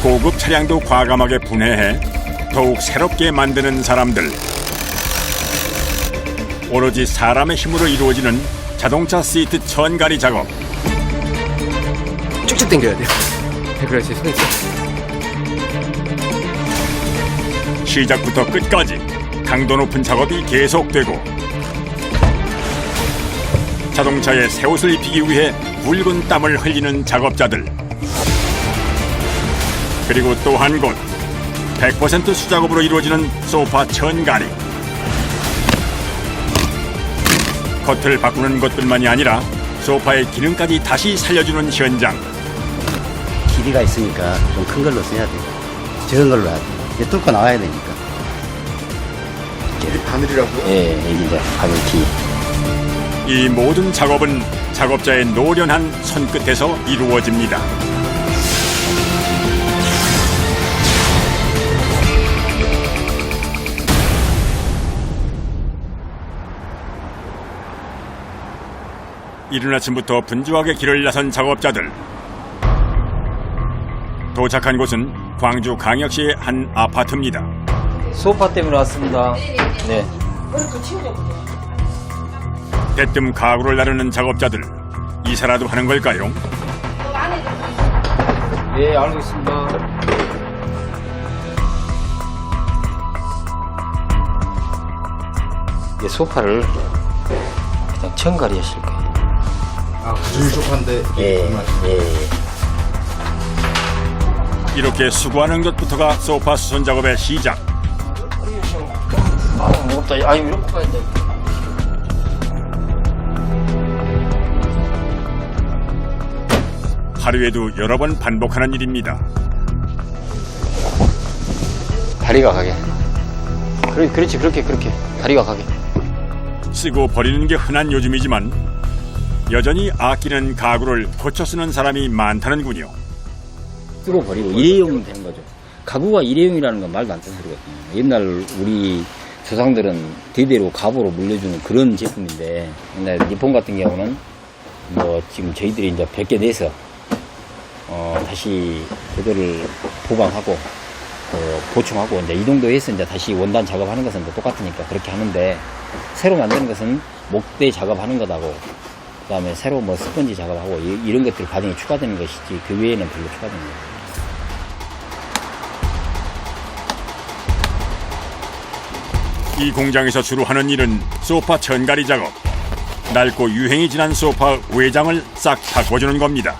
고급 차량도 과감하게 분해해 더욱 새롭게 만드는 사람들. 오로지 사람의 힘으로 이루어지는 자동차 시트 천가리 작업. 쭉쭉 당겨야 돼요. 그렇지, 손 있어. 시작부터 끝까지 강도 높은 작업이 계속되고, 자동차에 새 옷을 입히기 위해 붉은 땀을 흘리는 작업자들. 그리고 또 한 곳, 100% 수작업으로 이루어지는 소파 천가리. 겉을 바꾸는 것뿐만이 아니라 소파의 기능까지 다시 살려주는 현장. 길이가 있으니까 좀 큰 걸로 써야 돼요. 적은 걸로 해야 돼요. 이제 뚫고 나와야 되니까. 이게 바늘이라고요? 예, 여기 이제 바늘 기. 이 모든 작업은 작업자의 노련한 손끝에서 이루어집니다. 이른 아침부터 분주하게 길을 나선 작업자들. 도착한 곳은 광주 광역시의 한 아파트입니다. 소파 때문에 왔습니다. 네. 대뜸 가구를 나르는 작업자들. 이사라도 하는 걸까요? 예, 알고 있습니다. 이 소파를 그냥 천가리 하실 거예요. 아, 줄 소파인데. 예, 예. 이렇게 수고하는 것부터가 소파 수선 작업의 시작. 아, 무겁다. 아, 이렇게 가야 돼. 하루에도 여러 번 반복하는 일입니다. 다리가 가게. 그렇지, 그렇게. 다리가 가게. 쓰고 버리는 게 흔한 요즘이지만 여전히 아끼는 가구를 고쳐 쓰는 사람이 많다는군요. 쓰고 버리고 일회용 되는 거죠. 가구가 일회용이라는 건 말도 안 되는 소리거든요. 옛날 우리 조상들은 대대로 가구로 물려주는 그런 제품인데, 옛날 니폰 같은 경우는 뭐 지금 저희들이 이제 100개 내서 다시 그거를 보강하고 보충하고 이제 이 정도 해서 이제 다시 원단 작업하는 것은 똑같으니까 그렇게 하는데, 새로 만드는 것은 목대 작업하는 것하고 그다음에 새로 뭐 스펀지 작업하고 이런 것들 과정이 추가되는 것이지 그 외에는 별로 추가되는 거예요. 이 공장에서 주로 하는 일은 소파 천가리 작업. 낡고 유행이 지난 소파 외장을 싹 바꿔주는 겁니다.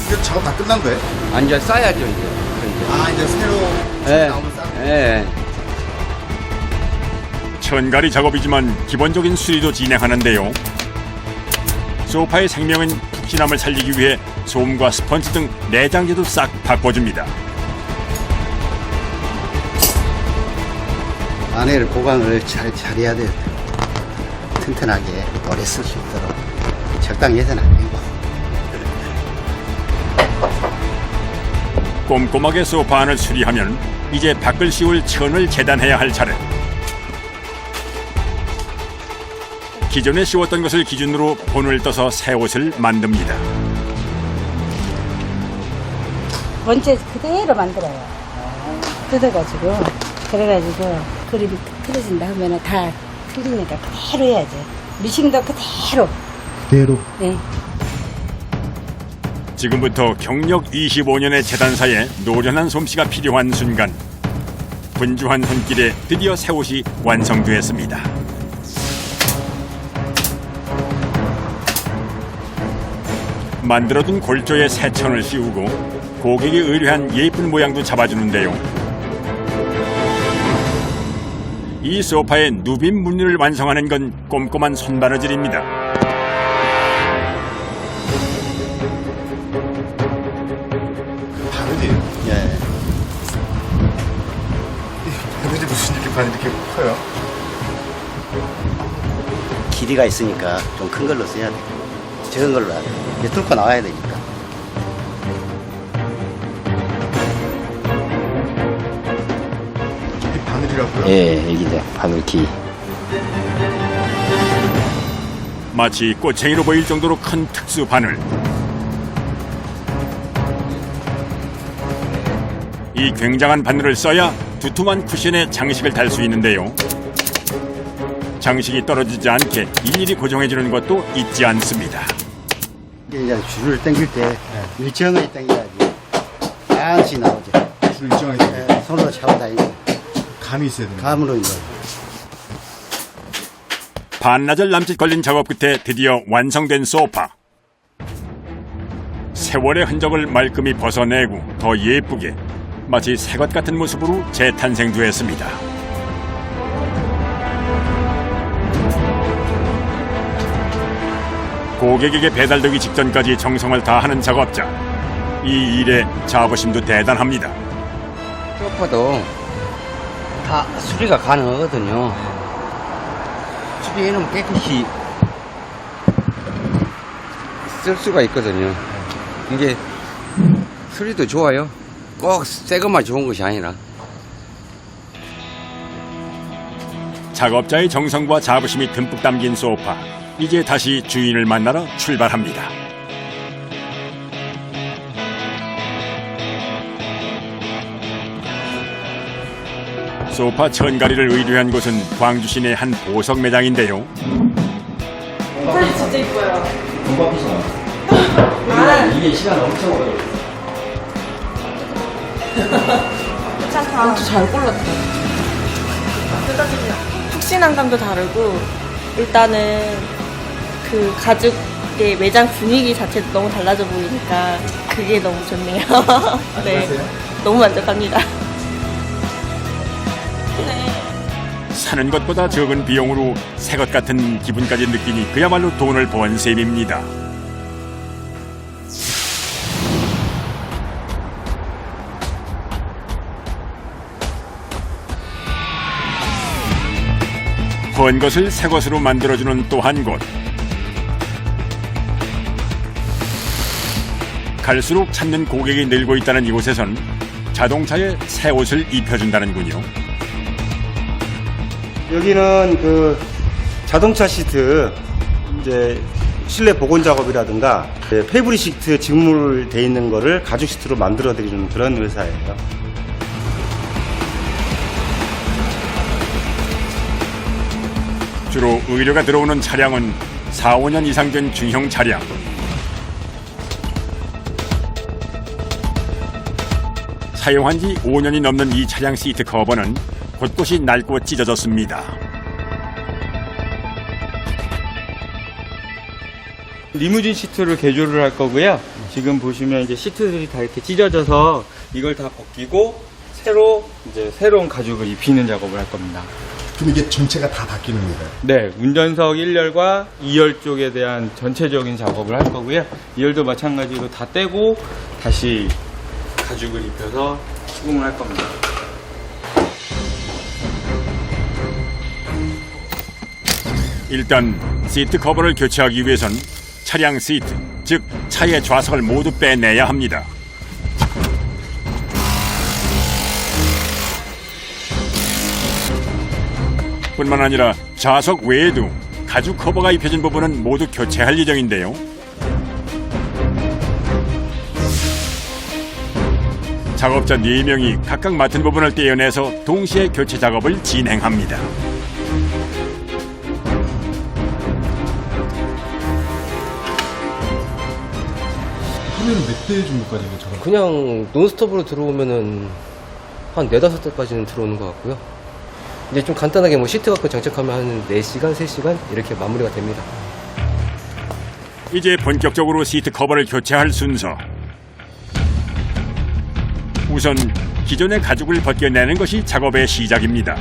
이거 작업 다 끝난 거예요? 이제 싸야죠, 이제. 아, 이제 새로 예. 나오면 싸. 예. 천가리 작업이지만 기본적인 수리도 진행하는데요. 소파의 생명은 푹신함을 살리기 위해 솜과 스펀지 등 내장재도 싹 바꿔줍니다. 안에를 보강을 잘 해야 돼요. 튼튼하게 오래 쓸 수 있도록 적당히 해서는 안 되고. 꼼꼼하게 소파 안을 수리하면 이제 밖을 씌울 천을 재단해야 할 차례. 기존에 씌웠던 것을 기준으로 본을 떠서 새 옷을 만듭니다. 원체 그대로 만들어요. 뜯어가지고 그래가지고 그립이 틀어진다 하면은 다 틀리니까 그대로 해야지. 미싱도 그대로. 그대로. 네. 지금부터 경력 25년의 재단사에 노련한 솜씨가 필요한 순간, 분주한 손길에 드디어 새 옷이 완성되었습니다. 만들어둔 골조에 새 천을 씌우고 고객이 의뢰한 예쁜 모양도 잡아주는데요. 이 소파의 누빔 무늬를 완성하는 건 꼼꼼한 손바느질입니다. 바늘이에요? 예. 바늘이 무슨 이렇게 바늘이 이렇게 커요? 길이가 있으니까 좀 큰 걸로 써야 돼요. 적은 걸로 해야 돼요. 이제 뚫고 나와야 되니까. 이게 바늘이라고요? 바늘키라고요? 예, 여기다 바늘키. 마치 꼬챙이로 보일 정도로 큰 특수 바늘. 이 굉장한 바늘을 써야 두툼한 쿠션에 장식을 달 수 있는데요. 장식이 떨어지지 않게 일일이 고정해주는 것도 잊지 않습니다. 이게 이제 줄을 당길 때 일정하게 당겨야지 안시 나오죠. 줄 일정하게 네, 손으로 잡아 다니고 감이 있어야 됩니다. 감으로 이거. 반나절 남짓 걸린 작업 끝에 드디어 완성된 소파. 세월의 흔적을 말끔히 벗어내고 더 예쁘게 마치 새것 같은 모습으로 재탄생되었습니다. 고객에게 배달되기 직전까지 정성을 다하는 작업자. 이 일에 자부심도 대단합니다. 소파도 다 수리가 가능하거든요. 수리해놓으면 깨끗이 쓸 수가 있거든요. 이게 수리도 좋아요. 꼭 새 것만 좋은 것이 아니라. 작업자의 정성과 자부심이 듬뿍 담긴 소파. 이제 다시 주인을 만나러 출발합니다. 소파 천가리를 의뢰한 곳은 광주 시내 한 보석 매장인데요. 사진 진짜 이뻐요. 이게 시간 엄청 오래 걸려. 괜찮다. 진짜 잘 골랐다. 푹신함감도 다르고 일단은 그 가죽의 매장 분위기 자체도 너무 달라져 보이니까 그게 너무 좋네요. 네, 너무 만족합니다. 사는 것보다 적은 비용으로 새것 같은 기분까지 느끼니 그야말로 돈을 번 셈입니다. 헌 것을 새 것으로 만들어주는 또 한 곳. 갈수록 찾는 고객이 늘고 있다는 이곳에선 자동차에 새 옷을 입혀준다는군요. 여기는 그 자동차 시트, 이제 실내 복원 작업이라든가 페이브리 시트 직물돼 있는 거를 가죽 시트로 만들어 드리는 그런 회사예요. 주로 의료가 들어오는 차량은 4, 5년 이상 된 중형 차량. 사용한 지 5년이 넘는 이 차량 시트 커버는 곳곳이 낡고 찢어졌습니다. 리무진 시트를 개조를 할 거고요. 지금 보시면 이제 시트들이 다 이렇게 찢어져서 이걸 다 벗기고 새로 이제 새로운 가죽을 입히는 작업을 할 겁니다. 그럼 이게 전체가 다 바뀌는 거예요? 네, 운전석 1열과 2열 쪽에 대한 전체적인 작업을 할 거고요. 2열도 마찬가지로 다 떼고 다시 가죽을 입혀서 수금을 할 겁니다. 일단 시트 커버를 교체하기 위해선 차량 시트, 즉 차의 좌석을 모두 빼내야 합니다. 뿐만 아니라 좌석 외에도 가죽 커버가 입혀진 부분은 모두 교체할 예정인데요. 작업자 4명이 각각 맡은 부분을 떼어내서 동시에 교체 작업을 진행합니다. 하루에는 몇 대 정도까지 작업? 그냥 논스톱으로 들어오면은 한 4-5대까지는 들어오는 것 같고요. 이제 좀 간단하게 뭐 시트 갖고 장착하면 한 4시간, 3시간 이렇게 마무리가 됩니다. 이제 본격적으로 시트 커버를 교체할 순서. 우선 기존의 가죽을 벗겨내는 것이 작업의 시작입니다.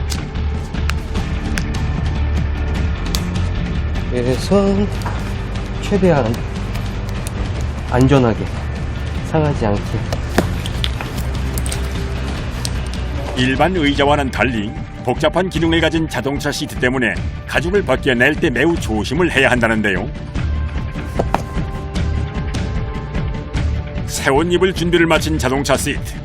그래서 최대한 안전하게 상하지 않게. 일반 의자와는 달리 복잡한 기능을 가진 자동차 시트 때문에 가죽을 벗겨낼 때 매우 조심을 해야 한다는데요. 새 옷 입을 준비를 마친 자동차 시트.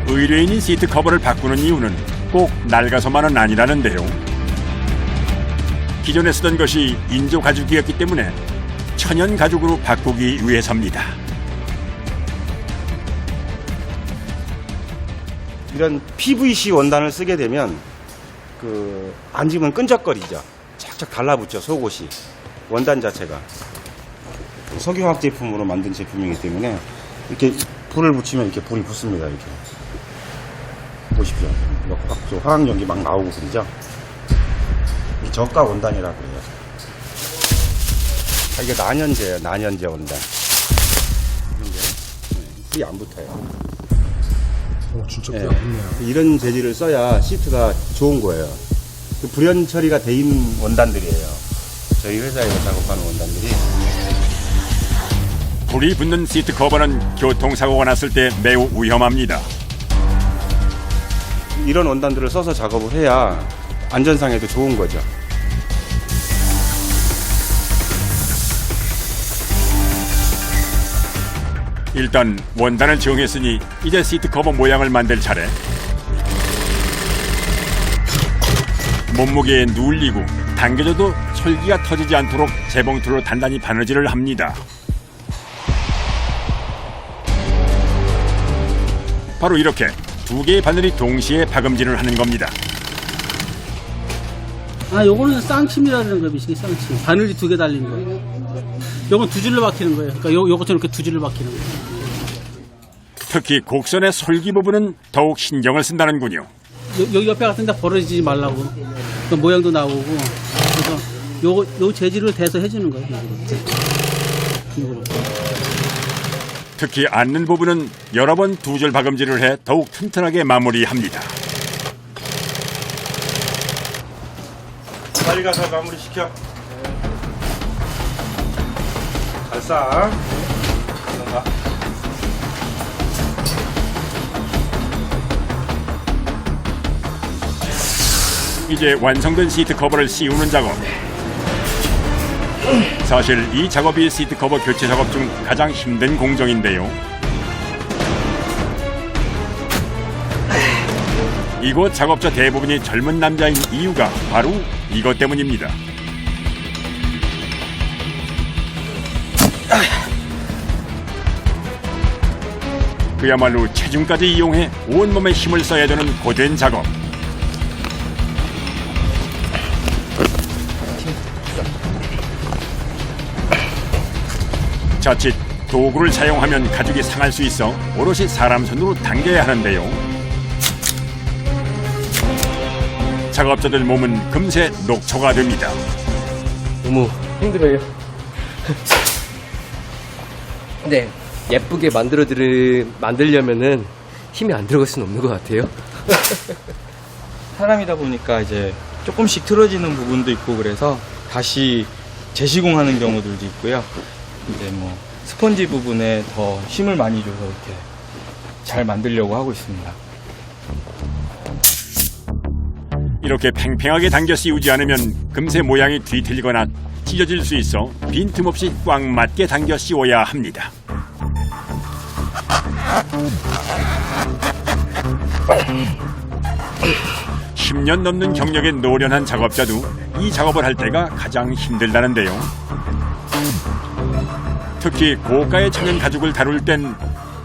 의뢰인이 시트 커버를 바꾸는 이유는 꼭 낡아서만은 아니라는데요. 기존에 쓰던 것이 인조 가죽이었기 때문에 천연 가죽으로 바꾸기 위해서입니다. 이런 PVC 원단을 쓰게 되면 그 앉으면 끈적거리죠. 착착 달라붙죠, 속옷이. 원단 자체가 석유화학 제품으로 만든 제품이기 때문에 이렇게 불을 붙이면 이렇게 불이 붙습니다. 이렇게 보십시오. 화학 연기 막 나오고 그러죠. 이 저가 원단이라고 그래요. 이게 난연제예요. 난연제 원단. 이런데 불이 안 붙어요. 진짜 네. 이런 재질을 써야 시트가 좋은 거예요. 그 불연 처리가 돼 있는 원단들이에요. 저희 회사에서 작업하는 원단들이. 불이 붙는 시트 커버는 교통사고가 났을 때 매우 위험합니다. 이런 원단들을 써서 작업을 해야 안전상에도 좋은 거죠. 일단 원단을 정했으니 이제 시트 커버 모양을 만들 차례. 몸무게에 눌리고 당겨져도 솔기가 터지지 않도록 재봉틀로 단단히 바느질을 합니다. 바로 이렇게 두 개의 바늘이 동시에 박음질을 하는 겁니다. 요거는 쌍침이라는 거 미시기 쌍침. 바늘이 두 개 달린 거예요. 요건 두 줄로 박히는 거예요. 그러니까 요것처럼 이렇게 두 줄로 박히는 거예요. 특히 곡선의 솔기 부분은 더욱 신경을 쓴다는군요. 여기 옆에 같은 데 벌어지지 말라고. 그 모양도 나오고. 그래서 요 재질을 대서 해주는 거예요. 요거로. 특히 앉는 부분은 여러 번 두 줄 박음질을 해 더욱 튼튼하게 마무리합니다. 빨리 가서 마무리 시켜. 잘 싸. 이제 완성된 시트 커버를 씌우는 작업. 사실 이 작업이 시트 커버 교체 작업 중 가장 힘든 공정인데요. 이곳 작업자 대부분이 젊은 남자인 이유가 바로 이것 때문입니다. 그야말로 체중까지 이용해 온몸에 힘을 써야 되는 고된 작업. 자칫 도구를 사용하면 가죽이 상할 수 있어 오롯이 사람 손으로 당겨야 하는데요. 작업자들 몸은 금세 녹초가 됩니다. 너무 힘들어요. 근데 예쁘게 만들려면은 힘이 안 들어갈 수는 없는 것 같아요. 사람이다 보니까 이제 조금씩 틀어지는 부분도 있고 그래서 다시 재시공하는 경우들도 있고요. 이제 뭐 스펀지 부분에 더 힘을 많이 줘서 이렇게 잘 만들려고 하고 있습니다. 이렇게 팽팽하게 당겨 씌우지 않으면 금세 모양이 뒤틀리거나 찢어질 수 있어 빈틈없이 꽉 맞게 당겨 씌워야 합니다. (10년) 넘는 경력의 노련한 작업자도 이 작업을 할 때가 가장 힘들다는데요. 특히 고가의 천연 가죽을 다룰 땐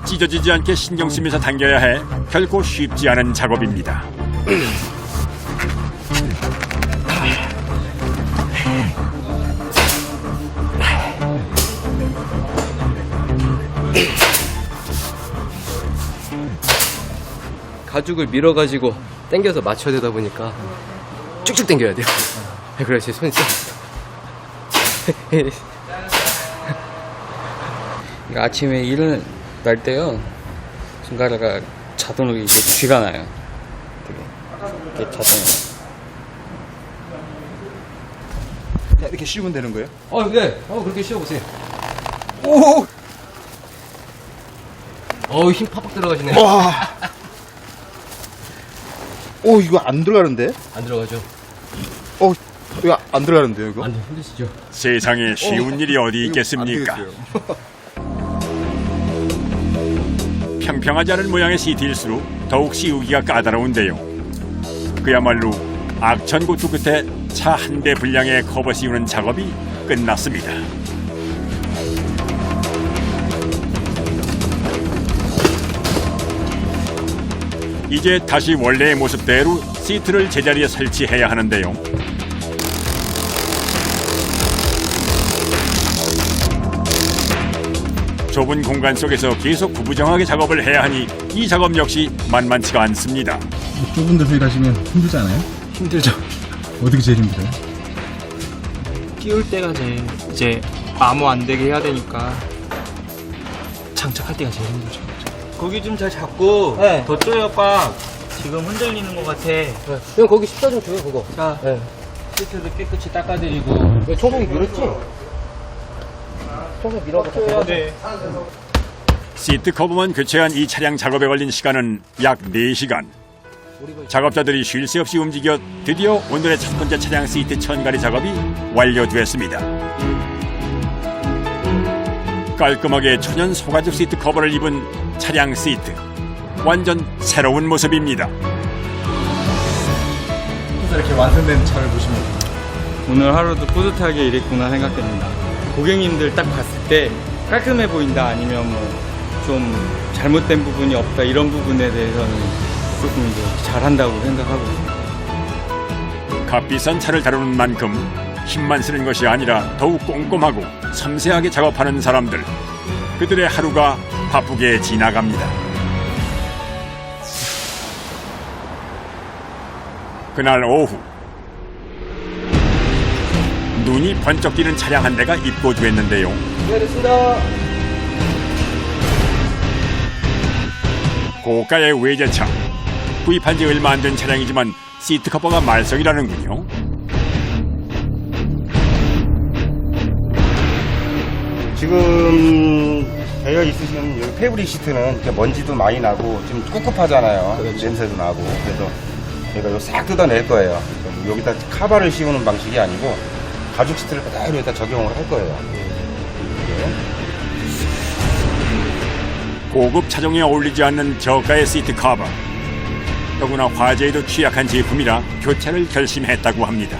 찢어지지 않게 신경 쓰면서 당겨야 해 결코 쉽지 않은 작업입니다. 가죽을 밀어가지고 당겨서 맞춰야 되다 보니까 쭉쭉 당겨야 돼요. 그래서 제 손이 아침에 일어날 때요, 손가락가 자동으로 이렇게 쥐가 나요. 이렇게 자동으로. 이렇게 씌우면 되는 거예요? 네. 그렇게 씌워보세요. 힘 팍팍 들어가시네. 와. 이거 안 들어가는데? 안 들어가죠. 이거 안 들어가는데요, 이거? 안 힘드시죠? 세상에 쉬운 일이 어디 있겠습니까? 평평하지 않은 모양의 시트일수록 더욱 씌우기가 까다로운데요. 그야말로 악천고투 끝에 차 한 대 분량의 커버 씌우는 작업이 끝났습니다. 이제 다시 원래의 모습대로 시트를 제자리에 설치해야 하는데요. 좁은 공간 속에서 계속 구부정하게 작업을 해야 하니 이 작업 역시 만만치가 않습니다. 좁은 데서 일하시면 힘들잖아요? 힘들죠. 어떻게 제일 힘들어요? 끼울 때가 제일 이제 마모 안 되게 해야 되니까 장착할 때가 제일 힘들죠. 거기 좀 잘 잡고 네. 더 쪼여 빡. 지금 흔들리는 것 같아. 형 거기 십자 좀 줘요 그거. 자, 네. 시트도 깨끗이 닦아드리고. 청소기 밀었지? 청소기 밀어서 네. 시트 커버만 교체한 이 차량 작업에 걸린 시간은 약 4시간. 작업자들이 쉴 새 없이 움직여 드디어 오늘의 첫 번째 차량 시트 천갈이 작업이 완료됐습니다. 깔끔하게 천연 소가죽 시트 커버를 입은 차량 시트. 완전 새로운 모습입니다. 이렇게 완성된 차를 보시면 오늘 하루도 뿌듯하게 일했구나 생각됩니다. 고객님들 딱 봤을 때 깔끔해 보인다 아니면 뭐 좀 잘못된 부분이 없다 이런 부분에 대해서는 조금 이제 잘한다고 생각하고 있습니다. 값비싼 차를 다루는 만큼 힘만 쓰는 것이 아니라 더욱 꼼꼼하고 섬세하게 작업하는 사람들. 그들의 하루가 바쁘게 지나갑니다. 그날 오후 눈이 번쩍 띄는 차량 한 대가 입고됐는데요. 네 됐습니다. 고가의 외제차. 구입한 지 얼마 안 된 차량이지만 시트 커버가 말썽이라는군요. 지금 되어 있으신 여기 패브릭 시트는 이렇게 먼지도 많이 나고 좀 꿉꿉하잖아요. 냄새도 나고. 그래서 제가 이거 싹 뜯어낼 거예요. 여기다 카바를 씌우는 방식이 아니고 가죽 시트를 그대로 여기다 적용을 할 거예요. 고급 차종에 어울리지 않는 저가의 시트 커버. 더구나 화재에도 취약한 제품이라 교체를 결심했다고 합니다.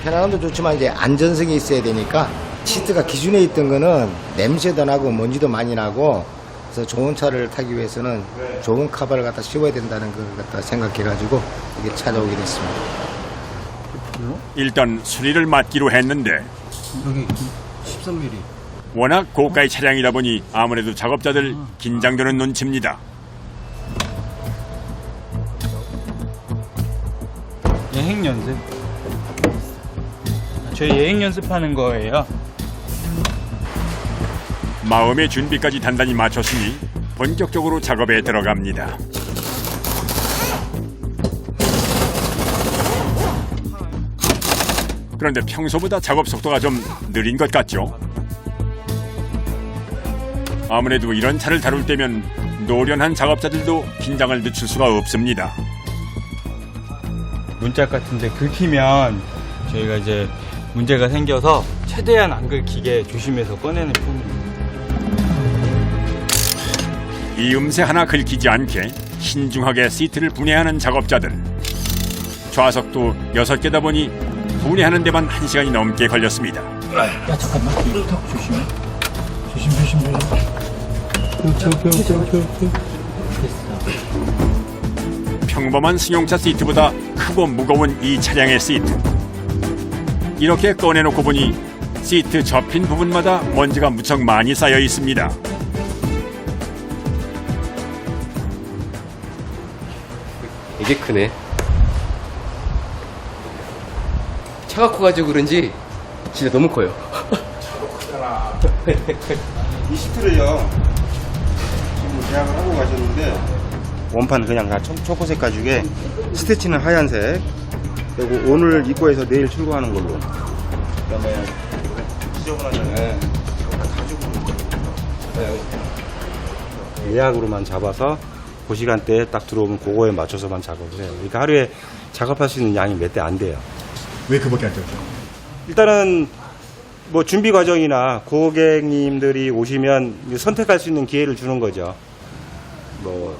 편안함도 좋지만 이제 안전성이 있어야 되니까 시트가 기존에 있던 거는 냄새도 나고 먼지도 많이 나고 그래서 좋은 차를 타기 위해서는 좋은 카바를 갖다 씌워야 된다는 걸 갖다 생각해가지고 이게 찾아오게 됐습니다. 일단 수리를 맡기로 했는데 여기 13mm. 워낙 고가의 차량이다 보니 아무래도 작업자들 긴장되는 눈치입니다. 예행 연습. 저희 예행 연습하는 거예요. 마음의 준비까지 단단히 마쳤으니 본격적으로 작업에 들어갑니다. 그런데 평소보다 작업 속도가 좀 느린 것 같죠? 아무래도 이런 차를 다룰 때면 노련한 작업자들도 긴장을 늦출 수가 없습니다. 문짝 같은데 긁히면 저희가 이제 문제가 생겨서 최대한 안 긁히게 조심해서 꺼내는 편입니다. 이 음새 하나 긁히지 않게 신중하게 시트를 분해하는 작업자들. 좌석도 6개다 보니 분해하는 데만 1시간이 넘게 걸렸습니다. 야 잠깐만 이거 탁 조심해. 조심. 오케이. 평범한 승용차 시트보다 크고 무거운 이 차량의 시트. 이렇게 꺼내놓고 보니 시트 접힌 부분마다 먼지가 무척 많이 쌓여 있습니다. 이게 크네. 차가 커가지고 그런지 진짜 너무 커요. 이 시트를요 지금 계약을 하고 가셨는데 원판 그냥 다 초코색 가죽에 스티치는 하얀색 그리고 오늘 입고해서 내일 출고하는 걸로 그다음에 지저분하잖아요. 가죽으로 예약으로만 잡아서 그 시간대에 딱 들어오면 그거에 맞춰서만 작업을 해요. 그러니까 하루에 작업할 수 있는 양이 몇 대 안 돼요. 왜 그밖에 안 되죠? 일단은 뭐 준비 과정이나 고객님들이 오시면 선택할 수 있는 기회를 주는 거죠. 뭐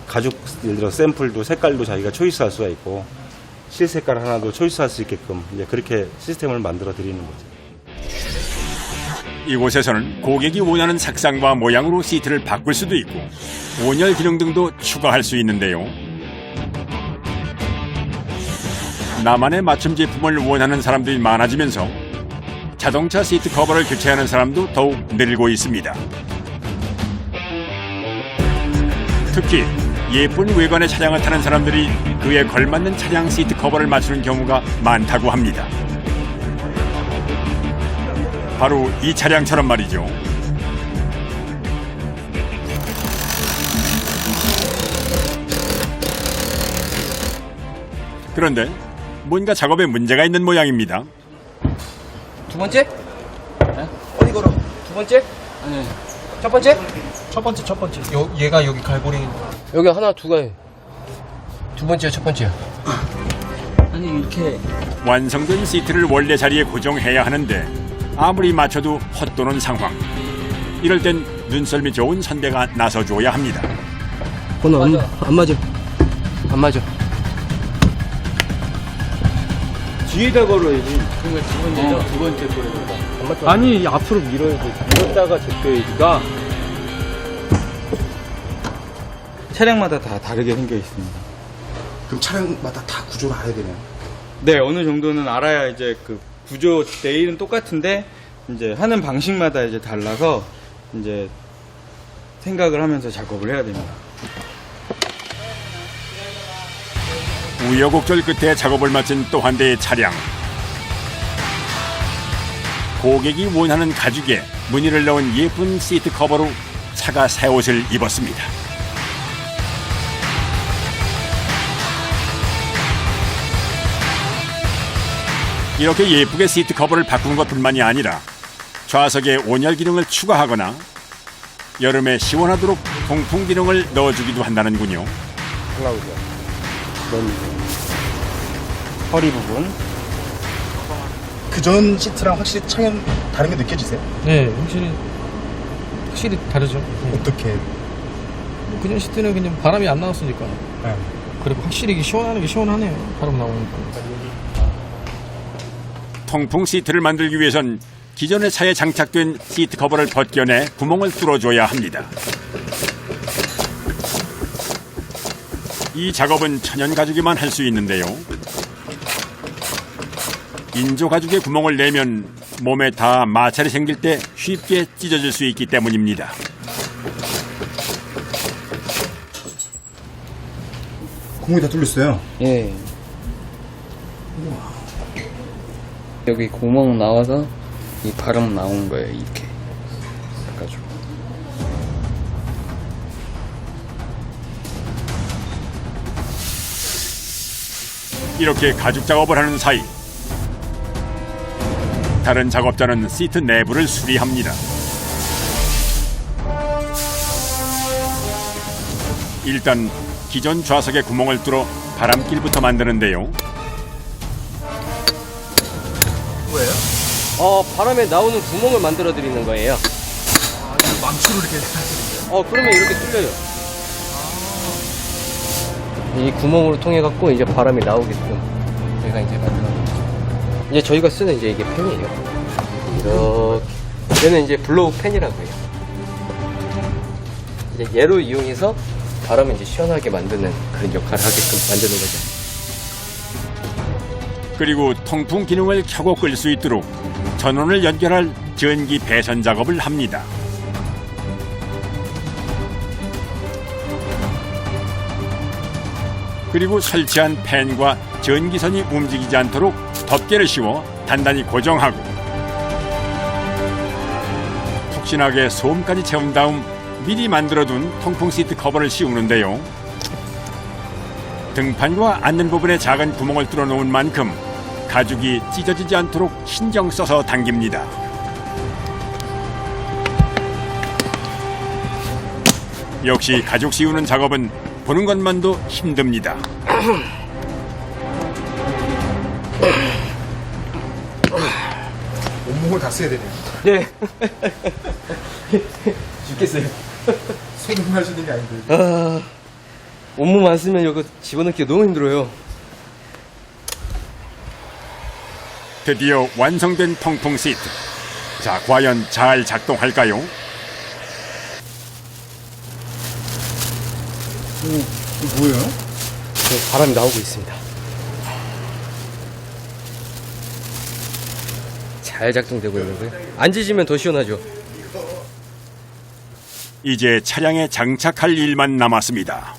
가죽 예를 들어 샘플도 색깔도 자기가 초이스할 수가 있고 실색깔 하나도 초이스할 수 있게끔 이제 그렇게 시스템을 만들어 드리는 거죠. 이곳에서는 고객이 원하는 색상과 모양으로 시트를 바꿀 수도 있고 온열 기능 등도 추가할 수 있는데요. 나만의 맞춤 제품을 원하는 사람들이 많아지면서 자동차 시트 커버를 교체하는 사람도 더욱 늘고 있습니다. 특히 예쁜 외관의 차량을 타는 사람들이 그에 걸맞는 차량 시트 커버를 맞추는 경우가 많다고 합니다. 바로 이 차량처럼 말이죠. 그런데 뭔가 작업에 문제가 있는 모양입니다. 두 번째? 어디 걸어? 두 번째? 아니. 첫 번째? 첫 번째. 얘가 여기 갈고리. 여기 하나, 두 개. 두 번째야, 첫 번째야. 아니 이렇게 완성된 시트를 원래 자리에 고정해야 하는데 아무리 맞춰도 헛도는 상황. 이럴 땐 눈썰미 좋은 선배가 나서줘야 합니다. 번호 안 맞아. 안 맞아. 뒤에다 걸어야지. 그러니까 두 번째죠. 두 번째 거에다가. 아니 앞으로 밀어야 돼. 밀었다가 제껴야지가. 차량마다 다 다르게 생겨 있습니다. 그럼 차량마다 다 구조를 알아야 되나요? 네, 어느 정도는 알아야 이제 그 구조 내일은 똑같은데 이제 하는 방식마다 이제 달라서 이제 생각을 하면서 작업을 해야 됩니다. 우여곡절 끝에 작업을 마친 또 한 대의 차량. 고객이 원하는 가죽에 무늬를 넣은 예쁜 시트 커버로 차가 새 옷을 입었습니다. 이렇게 예쁘게 시트 커버를 바꾼 것뿐만이 아니라 좌석에 온열 기능을 추가하거나 여름에 시원하도록 통풍 기능을 넣어주기도 한다는군요. 허리 부분. 그전 시트랑 확실히 차량 다른 게 느껴지세요? 네, 확실히 다르죠. 어떻게? 그냥 시트는 그냥 바람이 안 나왔으니까. 네. 그리고 확실히 시원하는 게 시원하네요. 바람 나오니까. 통풍 시트를 만들기 위해선 기존의 차에 장착된 시트 커버를 벗겨내 구멍을 뚫어줘야 합니다. 이 작업은 천연 가죽에만 할 수 있는데요. 인조 가죽에 구멍을 내면 몸에 다 마찰이 생길 때 쉽게 찢어질 수 있기 때문입니다. 구멍이 다 뚫렸어요. 예. 여기 구멍 나와서 이 바람 나온 거예요. 이렇게 해가지고. 이렇게 가죽 작업을 하는 사이 다른 작업자는 시트 내부를 수리합니다. 일단 기존 좌석에 구멍을 뚫어 바람길부터 만드는데요. 바람에 나오는 구멍을 만들어 드리는 거예요. 망치로 이렇게 하시는 그러면 이렇게 뚫려요. 이 구멍으로 통해 갖고 이제 바람이 나오게끔 저희가 이제 만들어 거죠. 이제 저희가 쓰는 이제 이게 팬이에요. 이렇게. 얘는 이제 블로우 팬이라고 해요. 이제 얘로 이용해서 바람을 이제 시원하게 만드는 그런 역할을 하게끔 만드는 거죠. 그리고 통풍 기능을 켜고 끌 수 있도록 전원을 연결할 전기 배선 작업을 합니다. 그리고 설치한 팬과 전기선이 움직이지 않도록 덮개를 씌워 단단히 고정하고 푹신하게 솜까지 채운 다음 미리 만들어둔 통풍 시트 커버를 씌우는데요. 등판과 앉는 부분에 작은 구멍을 뚫어놓은 만큼 가죽이 찢어지지 않도록 신경 써서 당깁니다. 역시 가죽 씌우는 작업은 보는 것만도 힘듭니다. 온몸을 다 써야 되네요. 네. 죽겠어요. 손은 하시는 게 아닌데. 아, 온몸 안 쓰면 이거 집어넣기가 너무 힘들어요. 드디어 완성된 통풍 시트. 자, 과연 잘 작동할까요? 이거 뭐예요? 바람이 나오고 있습니다. 잘 작동되고 있는데요. 앉으시면 더 시원하죠. 이제 차량에 장착할 일만 남았습니다.